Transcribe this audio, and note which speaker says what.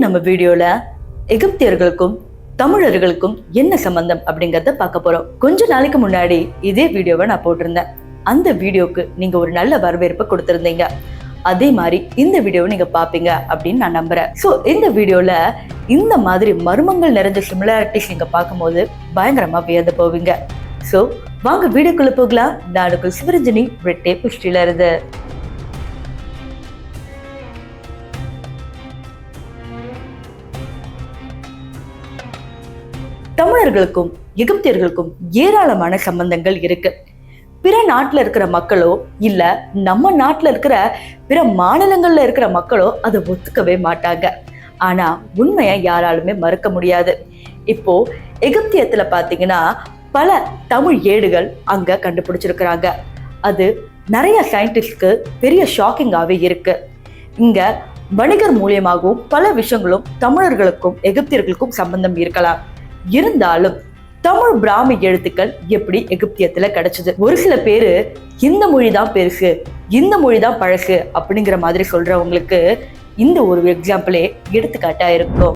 Speaker 1: நம்ம வீடியோல எகிப்தியர்களுக்கும் தமிழர்களுக்கும் என்ன சம்பந்தம் அப்படிங்கறத பார்க்க போறோம். கொஞ்ச நாளைக்கு முன்னாடி இதே வீடியோவை நான் போட்டிருந்தேன். அந்த வீடியோக்கு நீங்க ஒரு நல்ல வரவேற்பு கொடுத்திருந்தீங்க. அதே மாதிரி இந்த வீடியோவை நீங்க பாப்பீங்க அப்படின்னு நான் நம்புறேன். சோ இந்த வீடியோல இந்த மாதிரி மர்மங்கள் நிறைஞ்ச சிமிலாரிட்டிஸ் நீங்க பார்க்கும்போது பயங்கரமா வியந்து போவீங்க. சோ வாங்க வீடியோக்குள்ள போகலாம். நான் சிவரஞ்சனி ரெட் டேப் ஹிஸ்டரியில இருந்து. தமிழர்களுக்கும் எகிப்தியர்களுக்கும் ஏராளமான சம்பந்தங்கள் இருக்கு. பிற நாட்டுல இருக்கிற மக்களோ இல்ல நம்ம நாட்டுல இருக்கிற பிற மாநிலங்கள்ல இருக்கிற மக்களோ அதை ஒத்துக்கவே மாட்டாங்க. ஆனா உண்மையை யாராலுமே மறுக்க முடியாது. இப்போ எகிப்தியத்துல பாத்தீங்கன்னா பல தமிழ் ஏடுகள் அங்க கண்டுபிடிச்சிருக்கிறாங்க. அது நிறைய சயின்டிஸ்ட்க்கு பெரிய ஷாக்கிங்காவே இருக்கு. இங்க வணிகர் மூலியமாகவும் பல விஷயங்களும் தமிழர்களுக்கும் எகிப்தியர்களுக்கும் சம்பந்தம் இருக்கலாம். இருந்தாலும் தமிழ் பிராமி எழுத்துக்கள் எப்படி எகிப்தியத்துல கிடைச்சது? ஒரு சில பேரு இந்த மொழிதான் பெருசு, இந்த மொழிதான் பழசு அப்படிங்கிற மாதிரி சொல்றவங்களுக்கு இந்த ஒரு எக்ஸாம்பிளே எடுத்துக்காட்டா இருக்கும்.